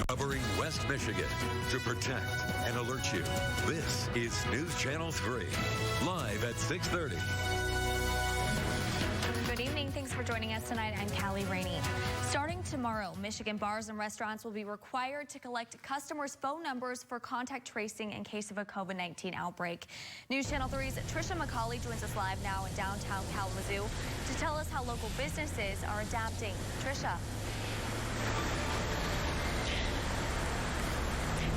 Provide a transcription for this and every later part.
Covering West Michigan to protect and alert you. This is News Channel 3, live at 6:30. Good evening. Thanks for joining us tonight. I'm Callie Rainey. Starting tomorrow, Michigan bars and restaurants will be required to collect customers' phone numbers for contact tracing in case of a COVID-19 outbreak. News Channel 3's Trisha McCauley joins us live now in downtown Kalamazoo to tell us how local businesses are adapting. Trisha.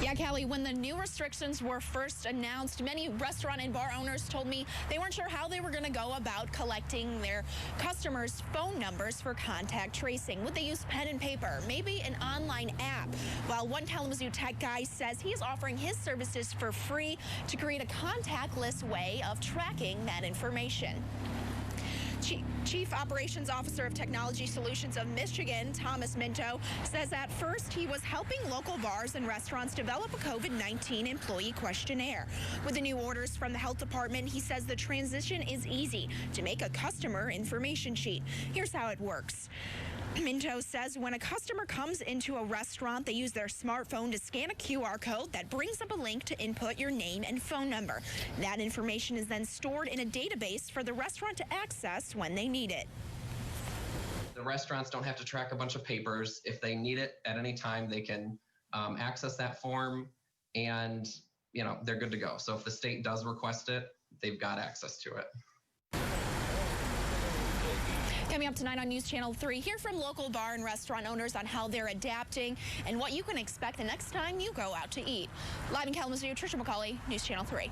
Yeah, Callie, when the new restrictions were first announced, many restaurant and bar owners told me they weren't sure how they were going to go about collecting their customers' phone numbers for contact tracing. Would they use pen and paper? Maybe an online app? Well, one Kalamazoo tech guy says he's offering his services for free to create a contactless way of tracking that information. Chief Operations Officer of Technology Solutions of Michigan, Thomas Minto, says at first he was helping local bars and restaurants develop a COVID-19 employee questionnaire. With the new orders from the health department, he says the transition is easy to make a customer information sheet. Here's how it works. Minto says when a customer comes into a restaurant, they use their smartphone to scan a QR code that brings up a link to input your name and phone number. That information is then stored in a database for the restaurant to access when they need it. The restaurants don't have to track a bunch of papers. If they need it at any time, they can access that form and, they're good to go. So if the state does request it, they've got access to it. Coming up tonight on News Channel 3, hear from local bar and restaurant owners on how they're adapting and what you can expect the next time you go out to eat. Live in Kalamazoo, Trisha McCauley, News Channel 3.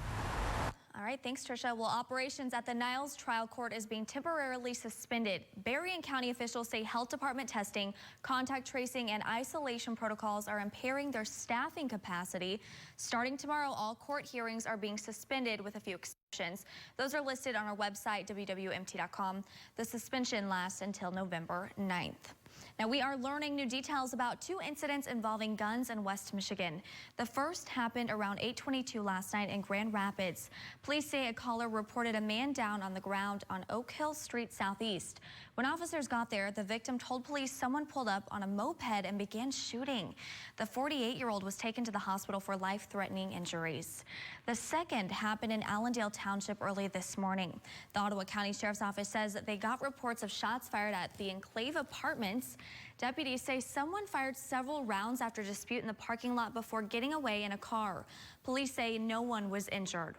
All right, thanks, Trisha. Well, operations at the Niles Trial Court is being temporarily suspended. Berrien County officials say health department testing, contact tracing, and isolation protocols are impairing their staffing capacity. Starting tomorrow, all court hearings are being suspended with a few exceptions. Those are listed on our website, wwmt.com. The suspension lasts until November 9th. Now, we are learning new details about two incidents involving guns in West Michigan. The first happened around 8:22 last night in Grand Rapids. Police say a caller reported a man down on the ground on Oak Hill Street Southeast. When officers got there, the victim told police someone pulled up on a moped and began shooting. The 48-year-old was taken to the hospital for life-threatening injuries. The second happened in Allendale Township early this morning. The Ottawa County Sheriff's Office says that they got reports of shots fired at the Enclave Apartments. Deputies say someone fired several rounds after a dispute in the parking lot before getting away in a car. Police say no one was injured.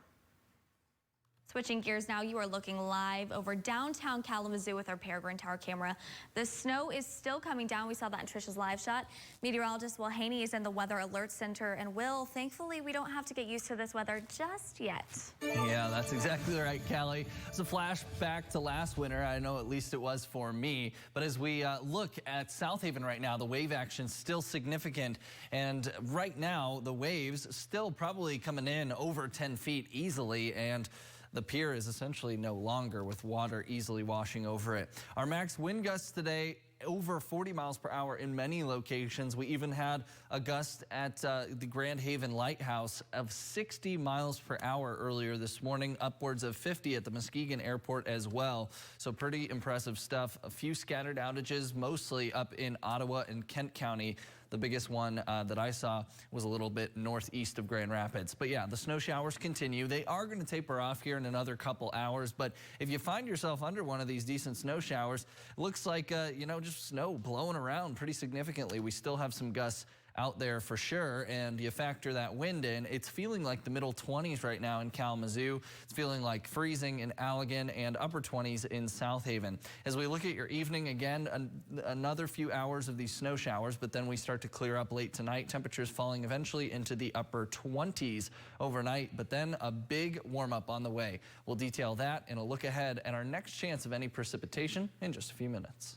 Switching gears now, you are looking live over downtown Kalamazoo with our Peregrine Tower camera. The snow is still coming down. We saw that in Trisha's live shot. Meteorologist Will Haney is in the Weather Alert Center. And Will, thankfully, we don't have to get used to this weather just yet. Yeah, that's exactly right, Callie. It's a flashback to last winter. I know at least it was for me. But as we look at South Haven right now, the wave action is still significant. And right now, the waves still probably coming in over 10 feet easily. And the pier is essentially no longer with water easily washing over it. Our max wind gusts today over 40 miles per hour in many locations. We even had a gust at the Grand Haven Lighthouse of 60 miles per hour earlier this morning, upwards of 50 at the Muskegon Airport as well. So pretty impressive stuff. A few scattered outages, mostly up in Ottawa and Kent County. The biggest one that I saw was a little bit northeast of Grand Rapids. But yeah, the snow showers continue. They are going to taper off here in another couple hours. But if you find yourself under one of these decent snow showers, it looks like, just snow blowing around pretty significantly. We still have some gusts out there for sure, and you factor that wind in, it's feeling like the middle 20s right now in Kalamazoo. It's feeling like freezing in Allegan and upper 20s in South Haven. As we look at your evening, again, another few hours of these snow showers, but then we start to clear up late tonight. Temperatures falling eventually into the upper 20s overnight, but then a big warm up on the way. We'll detail that and a look ahead at our next chance of any precipitation in just a few minutes.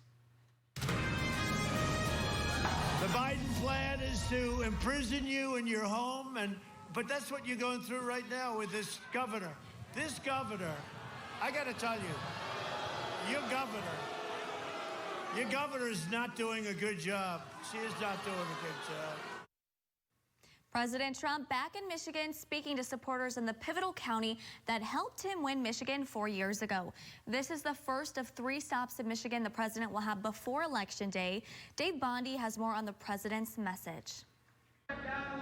The Biden plan is to imprison you in your home, but that's what you're going through right now with this governor. This governor, I got to tell you, your governor is not doing a good job. She is not doing a good job. President Trump back in Michigan speaking to supporters in the pivotal county that helped him win Michigan 4 years ago. This is the first of 3 stops in Michigan the president will have before Election Day. Dave Bondi has more on the president's message.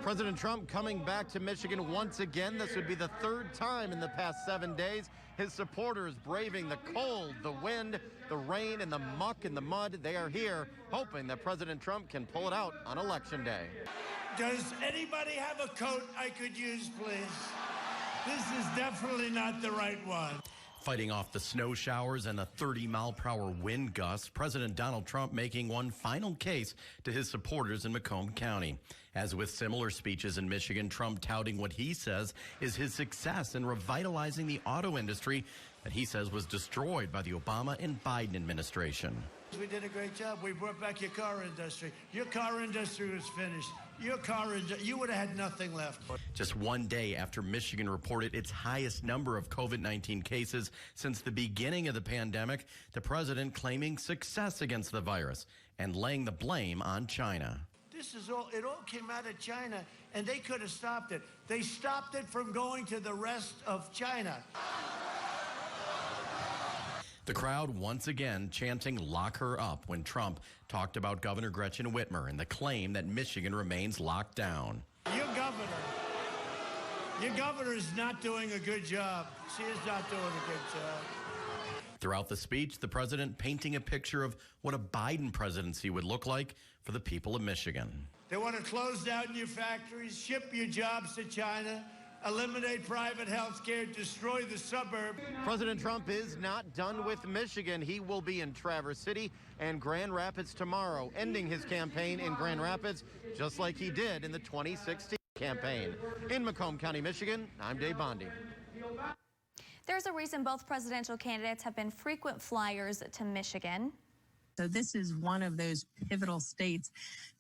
President Trump coming back to Michigan once again. This would be the third time in the past 7 days. His supporters braving the cold, the wind, the rain, and the muck and the mud. They are here hoping that President Trump can pull it out on Election Day. Does anybody have a coat I could use, please? This is definitely not the right one. Fighting off the snow showers and the 30-mile-per-hour wind gusts, President Donald Trump making one final case to his supporters in Macomb County. As with similar speeches in Michigan, Trump touting what he says is his success in revitalizing the auto industry that he says was destroyed by the Obama and Biden administration. We did a great job. We brought back your car industry. Your car industry was finished. You would have had nothing left. Just 1 day after Michigan reported its highest number of COVID-19 cases since the beginning of the pandemic, the president claiming success against the virus and laying the blame on China. It all came out of China, and they could have stopped it. They stopped it from going to the rest of China. The crowd once again chanting "Lock her up" when Trump talked about Governor Gretchen Whitmer and the claim that Michigan remains locked down. Your governor is not doing a good job. She is not doing a good job. Throughout the speech, the president painting a picture of what a Biden presidency would look like for the people of Michigan. They want to close down your factories, ship your jobs to China, eliminate private health care, destroy the suburb. President Trump is not done with Michigan. He will be in Traverse City and Grand Rapids tomorrow, ending his campaign in Grand Rapids, just like he did in the 2016 campaign. In Macomb County, Michigan, I'm Dave Bondi. There's a reason both presidential candidates have been frequent flyers to Michigan. So this is one of those pivotal states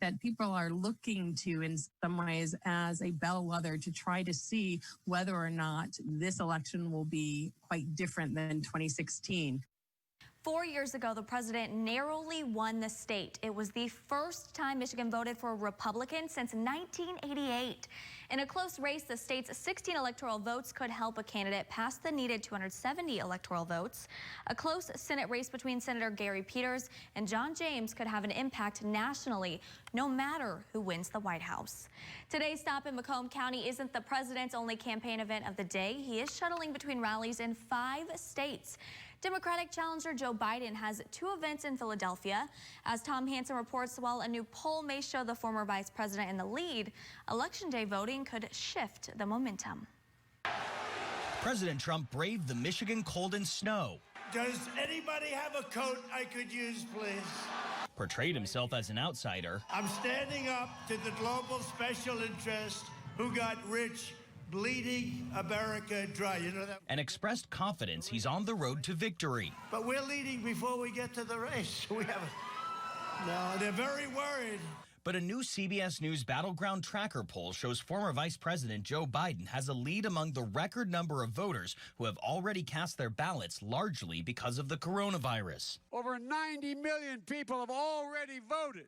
that people are looking to in some ways as a bellwether to try to see whether or not this election will be quite different than 2016. 4 years ago, the president narrowly won the state. It was the first time Michigan voted for a Republican since 1988. In a close race, the state's 16 electoral votes could help a candidate pass the needed 270 electoral votes. A close Senate race between Senator Gary Peters and John James could have an impact nationally, no matter who wins the White House. Today's stop in Macomb County isn't the president's only campaign event of the day. He is shuttling between rallies in 5 states. Democratic challenger Joe Biden has 2 events in Philadelphia. As Tom Hansen reports, while a new poll may show the former vice president in the lead, Election Day voting could shift the momentum. President Trump braved the Michigan cold and snow. Does anybody have a coat I could use, please? Portrayed himself as an outsider. I'm standing up to the global special interest who got rich bleeding America dry. You know that? And expressed confidence he's on the road to victory. But we're leading before we get to the race. No, they're very worried. But a new CBS News Battleground Tracker poll shows former Vice President Joe Biden has a lead among the record number of voters who have already cast their ballots, largely because of the coronavirus. Over 90 million people have already voted.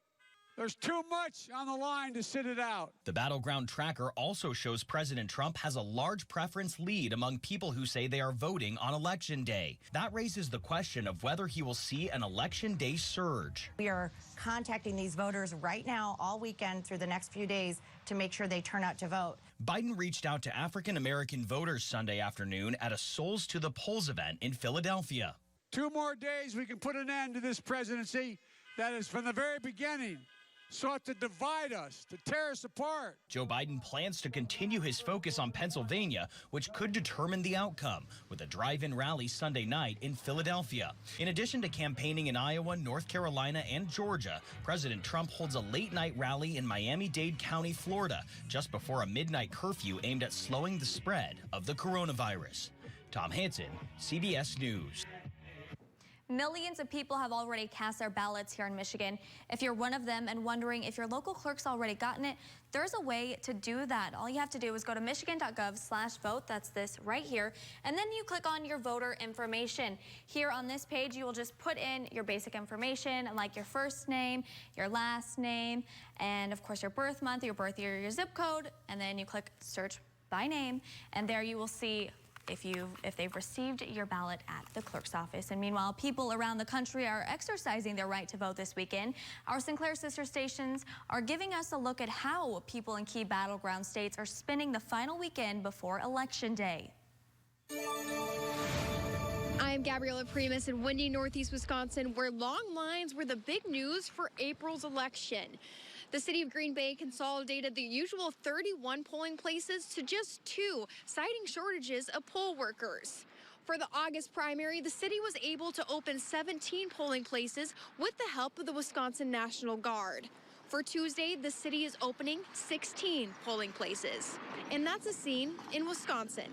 There's too much on the line to sit it out. The Battleground Tracker also shows President Trump has a large preference lead among people who say they are voting on Election Day. That raises the question of whether he will see an Election Day surge. We are contacting these voters right now all weekend through the next few days to make sure they turn out to vote. Biden reached out to African-American voters Sunday afternoon at a Souls to the Polls event in Philadelphia. 2 more days, we can put an end to this presidency that is, from the very beginning, sought to divide us, to tear us apart. Joe Biden plans to continue his focus on Pennsylvania, which could determine the outcome, with a drive-in rally Sunday night in Philadelphia. In addition to campaigning in Iowa, North Carolina, and Georgia, President Trump holds a late-night rally in Miami-Dade County, Florida, just before a midnight curfew aimed at slowing the spread of the coronavirus. Tom Hansen, CBS News. Millions of people have already cast their ballots here in Michigan. If you're one of them and wondering if your local clerk's already gotten it, there's a way to do that. All you have to do is go to michigan.gov/vote. That's this right here. And then you click on your voter information. Here on this page, you will just put in your basic information, like your first name, your last name, and of course your birth month, your birth year, your zip code, and then you click search by name, and there you will see if they've received your ballot at the clerk's office. And meanwhile, people around the country are exercising their right to vote this weekend. Our Sinclair sister stations are giving us a look at how people in key battleground states are spending the final weekend before Election Day. I'm Gabriella Primus in windy Northeast Wisconsin, where long lines were the big news for April's election. The city of Green Bay consolidated the usual 31 polling places to just 2, citing shortages of poll workers. For the August primary, the city was able to open 17 polling places with the help of the Wisconsin National Guard. For Tuesday, the city is opening 16 polling places. And that's a scene in Wisconsin.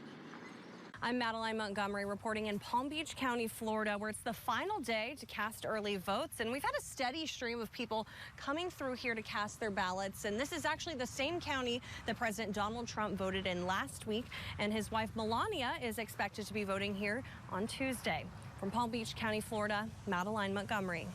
I'm Madeline Montgomery reporting in Palm Beach County, Florida, where it's the final day to cast early votes. And we've had a steady stream of people coming through here to cast their ballots. And this is actually the same county that President Donald Trump voted in last week. And his wife Melania is expected to be voting here on Tuesday. From Palm Beach County, Florida, Madeline Montgomery.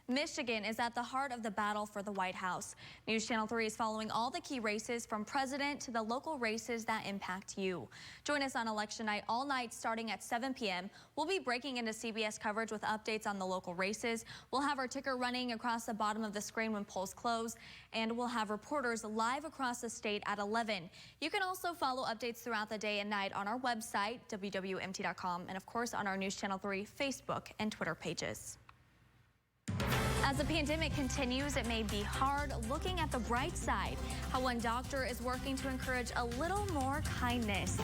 Michigan is at the heart of the battle for the White House. News Channel 3 is following all the key races from president to the local races that impact you. Join us on election night all night starting at 7 p.m. We'll be breaking into CBS coverage with updates on the local races. We'll have our ticker running across the bottom of the screen when polls close, and we'll have reporters live across the state at 11. You can also follow updates throughout the day and night on our website, wwmt.com, and of course on our News Channel 3 Facebook and Twitter pages. As the pandemic continues, it may be hard looking at the bright side. How one doctor is working to encourage a little more kindness.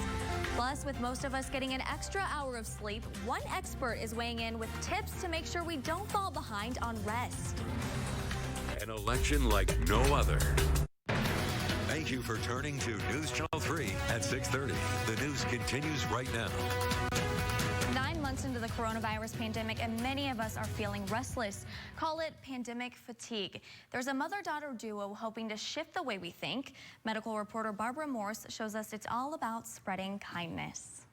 Plus, with most of us getting an extra hour of sleep, one expert is weighing in with tips to make sure we don't fall behind on rest. An election like no other. Thank you for turning to News Channel 3 at 6:30. The news continues right now. 9 months into the coronavirus pandemic, and many of us are feeling restless. Call it pandemic fatigue. There's a mother-daughter duo hoping to shift the way we think. Medical reporter Barbara Morse shows us it's all about spreading kindness.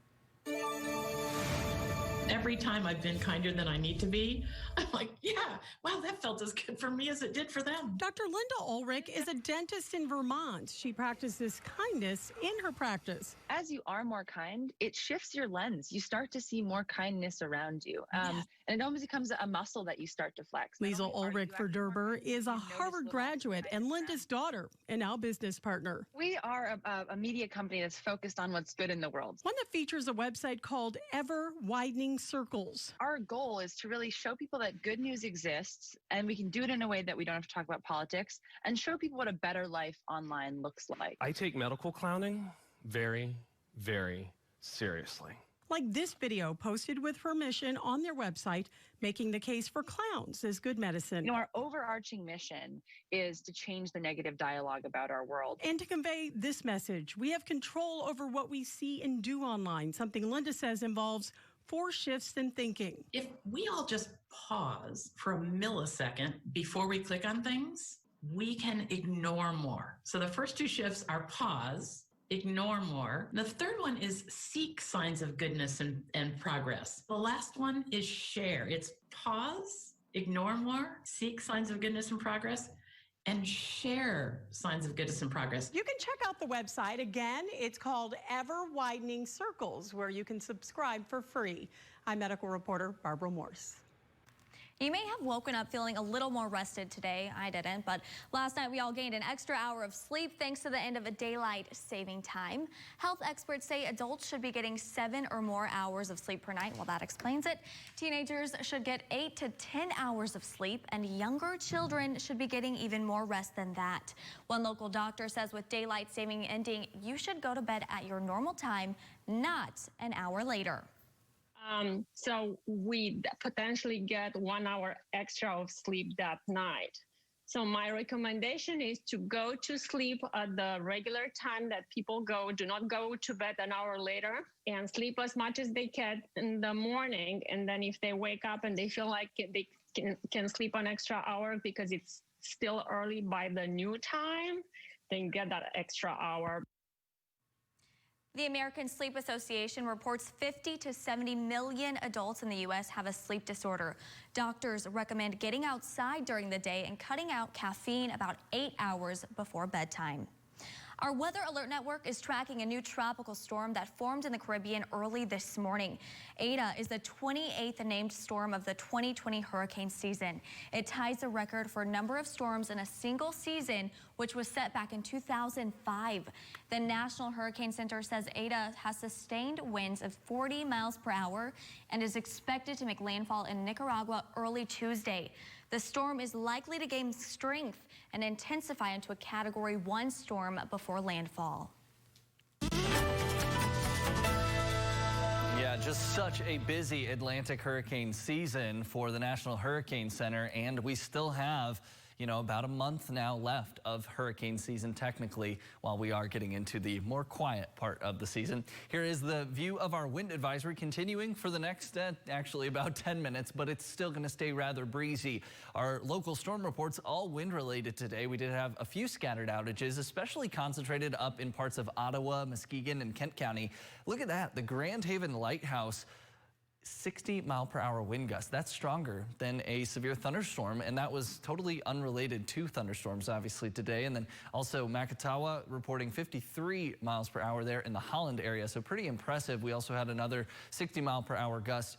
Every time I've been kinder than I need to be, I'm like, yeah, wow, that felt as good for me as it did for them. Dr. Linda Ulrich is a dentist in Vermont. She practices kindness in her practice. As you are more kind, it shifts your lens. You start to see more kindness around you. And it almost becomes a muscle that you start to flex. Liesl Ulrich Verderber is a Harvard graduate and Linda's daughter, and now business partner. We are a media company that's focused on what's good in the world. One that features a website called Ever Widening Circles. Our goal is to really show people that good news exists, and we can do it in a way that we don't have to talk about politics, and show people what a better life online looks like. I take medical clowning very, very seriously. Like this video posted with permission on their website, making the case for clowns as good medicine. You know, our overarching mission is to change the negative dialogue about our world. And to convey this message, we have control over what we see and do online, something Linda says involves 4 shifts in thinking. If we all just pause for a millisecond before we click on things, we can ignore more. So the first 2 shifts are pause, ignore more. The third one is seek signs of goodness and progress. The last one is share. It's pause, ignore more, seek signs of goodness and progress, and share signs of goodness and progress. You can check out the website. Again, it's called Ever Widening Circles, where you can subscribe for free. I'm medical reporter Barbara Morse. You may have woken up feeling a little more rested today. I didn't, but last night we all gained an extra hour of sleep thanks to the end of a daylight saving time. Health experts say adults should be getting 7 or more hours of sleep per night. Well, that explains it. Teenagers should get 8 to 10 hours of sleep, and younger children should be getting even more rest than that. One local doctor says with daylight saving ending, you should go to bed at your normal time, not an hour later. So we potentially get 1 hour extra of sleep that night. So my recommendation is to go to sleep at the regular time that people go. Do not go to bed an hour later, and sleep as much as they can in the morning. And then if they wake up and they feel like they can sleep an extra hour because it's still early by the new time, then get that extra hour. The American Sleep Association reports 50 to 70 million adults in the U.S. have a sleep disorder. Doctors recommend getting outside during the day and cutting out caffeine about 8 hours before bedtime. Our Weather Alert Network is tracking a new tropical storm that formed in the Caribbean early this morning. Ada is the 28th named storm of the 2020 hurricane season. It ties the record for number of storms in a single season, which was set back in 2005. The National Hurricane Center says Ada has sustained winds of 40 miles per hour and is expected to make landfall in Nicaragua early Tuesday. The storm is likely to gain strength and intensify into a Category 1 storm before landfall. Yeah, just such a busy Atlantic hurricane season for the National Hurricane Center, and we still have, about a month now left of hurricane season technically, while we are getting into the more quiet part of the season. Here is the view of our wind advisory continuing for the next, actually about 10 minutes, but it's still going to stay rather breezy. Our local storm reports all wind related today. We did have a few scattered outages, especially concentrated up in parts of Ottawa, Muskegon, and Kent County. Look at that, the Grand Haven Lighthouse. 60-mile-per-hour wind gusts. That's stronger than a severe thunderstorm, and that was totally unrelated to thunderstorms, obviously, today. And then also Makatawa reporting 53 miles per hour there in the Holland area, so pretty impressive. We also had another 60-mile-per-hour gust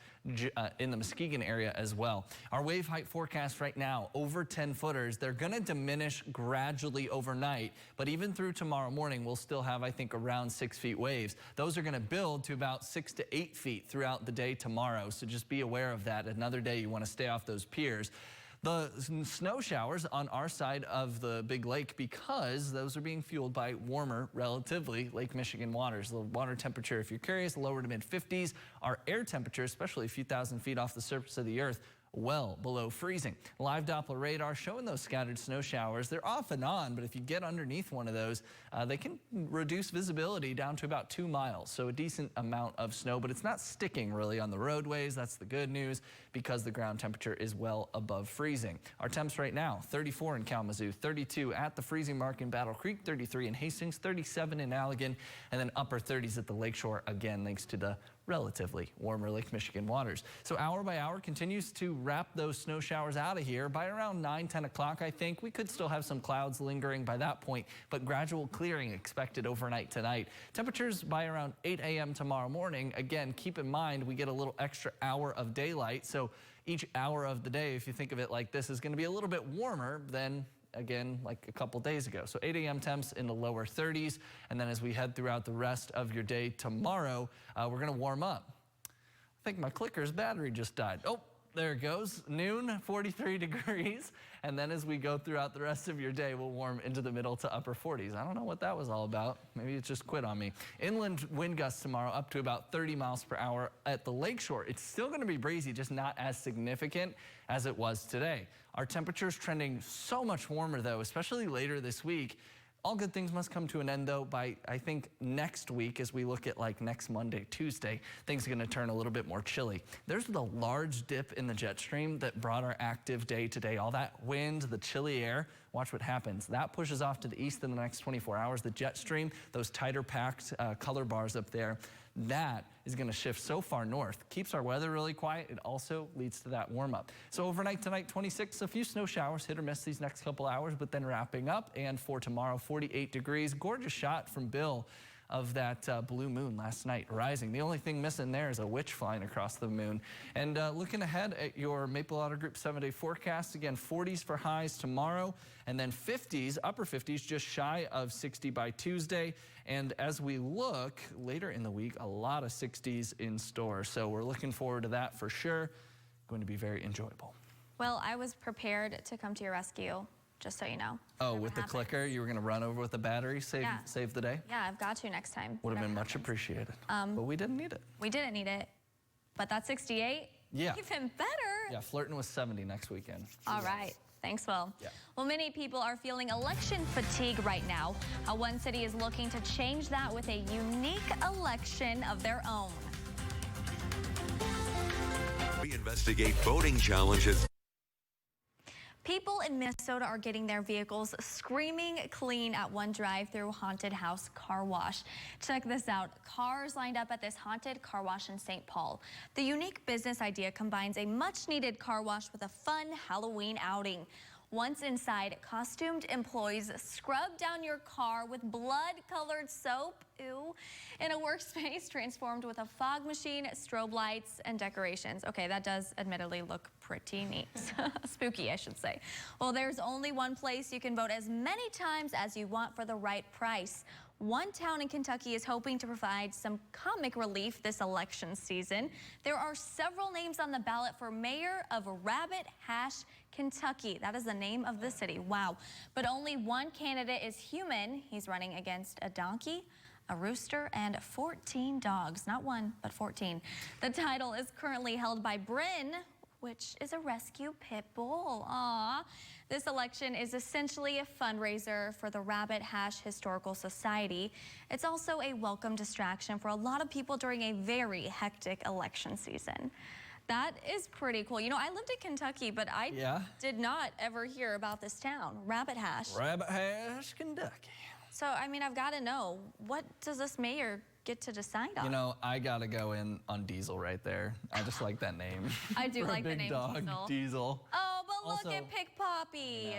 in the Muskegon area as well. Our wave height forecast right now, over 10 footers. They're going to diminish gradually overnight, but even through tomorrow morning, we'll still have, I think, around 6 feet waves. Those are going to build to about 6 to 8 feet throughout the day tomorrow, so just be aware of that. Another day you want to stay off those piers. The snow showers on our side of the big lake, because those are being fueled by warmer, relatively, Lake Michigan waters. The water temperature, if you're curious, lower to mid-50s. Our air temperature, especially a few thousand feet off the surface of the earth, well below freezing. Live Doppler radar showing those scattered snow showers. They're off and on, but if you get underneath one of those, they can reduce visibility down to about 2 miles. So a decent amount of snow, but it's not sticking really on the roadways. That's the good news, because the ground temperature is well above freezing. Our temps right now, 34 in Kalamazoo, 32 at the freezing mark in Battle Creek, 33 in Hastings, 37 in Allegan, and then upper 30s at the lakeshore, again, thanks to the relatively warmer Lake Michigan waters. So hour by hour continues to wrap those snow showers out of here. By around 9, 10 o'clock, I think, we could still have some clouds lingering by that point, but gradual clearing expected overnight tonight. Temperatures by around 8 a.m. tomorrow morning. Again, keep in mind we get a little extra hour of daylight, so each hour of the day, if you think of it like this, is going to be a little bit warmer than, again, like a couple days ago. So 8 a.m. temps in the lower 30s. And then as we head throughout the rest of your day tomorrow, we're going to warm up. I think my clicker's battery just died. Oh, there it goes. Noon, 43 degrees. And then as we go throughout the rest of your day, we'll warm into the middle to upper 40s. I don't know what that was all about. Maybe it just quit on me. Inland wind gusts tomorrow up to about 30 miles per hour at the lakeshore. It's still going to be breezy, just not as significant as it was today. Our temperatures trending so much warmer, though, especially later this week. All good things must come to an end, though, by, I think, next week, as we look at like next Monday, Tuesday, things are going to turn a little bit more chilly. There's the large dip in the jet stream that brought our active day today. All that wind, the chilly air, watch what happens. That pushes off to the east in the next 24 hours. The jet stream, those tighter packed color bars up there, that is going to shift so far north. Keeps our weather really quiet. It also leads to that warm up. So overnight tonight, 26, a few snow showers, hit or miss these next couple hours, but then wrapping up. And for tomorrow, 48 degrees. Gorgeous shot from Bill of that blue moon last night rising. The only thing missing there is a witch flying across the moon. And looking ahead at your Maple Auto Group 7-day forecast, again, 40s for highs tomorrow, and then 50s, upper 50s, just shy of 60 by Tuesday. And as we look later in the week, a lot of 60s in store. So we're looking forward to that for sure. Going to be very enjoyable. Well, I was prepared to come to your rescue, just so you know. Oh, with the clicker, you were going to run over with the battery, save the day? Yeah, I've got you next time. Would have been much appreciated. But we didn't need it. We didn't need it. But that's 68? Yeah. Even better. Yeah, flirting with 70 next weekend. All right. Thanks, Will. Yeah. Well, many people are feeling election fatigue right now. One city is looking to change that with a unique election of their own. We investigate voting challenges. People in Minnesota are getting their vehicles screaming clean at one drive-through haunted house car wash. Check this out. Cars lined up at this haunted car wash in St. Paul. The unique business idea combines a much-needed car wash with a fun Halloween outing. Once inside, costumed employees scrub down your car with blood-colored soap, ew, in a workspace transformed with a fog machine, strobe lights, and decorations. Okay, that does admittedly look pretty neat. Spooky, I should say. Well, there's only one place you can vote as many times as you want for the right price. One town in Kentucky is hoping to provide some comic relief this election season. There are several names on the ballot for mayor of Rabbit Hash, Kentucky. That is the name of the city. Wow. But only one candidate is human. He's running against a donkey, a rooster, and 14 dogs. Not one, but 14. The title is currently held by Bryn, which is a rescue pit bull. Aww. This election is essentially a fundraiser for the Rabbit Hash Historical Society. It's also a welcome distraction for a lot of people during a very hectic election season. That is pretty cool. You know, I lived in Kentucky, but I did not ever hear about this town, Rabbit Hash. Rabbit Hash, Kentucky. So, I mean, I've got to know, what does this mayor get to decide on? You know, I got to go in on Diesel right there. I just like that name. I do like the name dog, Diesel. Oh, but Also, look at Pick Poppy.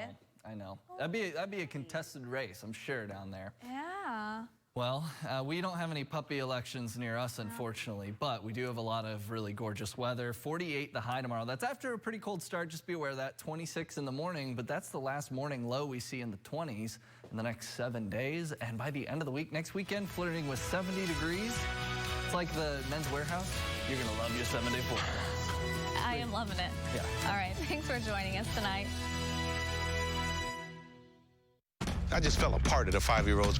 I know. That'd be a contested race, I'm sure, down there. Yeah. Well, we don't have any puppy elections near us, unfortunately, but we do have a lot of really gorgeous weather. 48 the high tomorrow. That's after a pretty cold start. Just be aware of that. 26 in the morning, but that's the last morning low we see in the 20s in the next 7 days. And by the end of the week, next weekend, flirting with 70 degrees. It's like the Men's Warehouse. You're going to love your 7-day forecast. I am loving it. Yeah. All right. Thanks for joining us tonight. I just fell apart at a 5-year-old's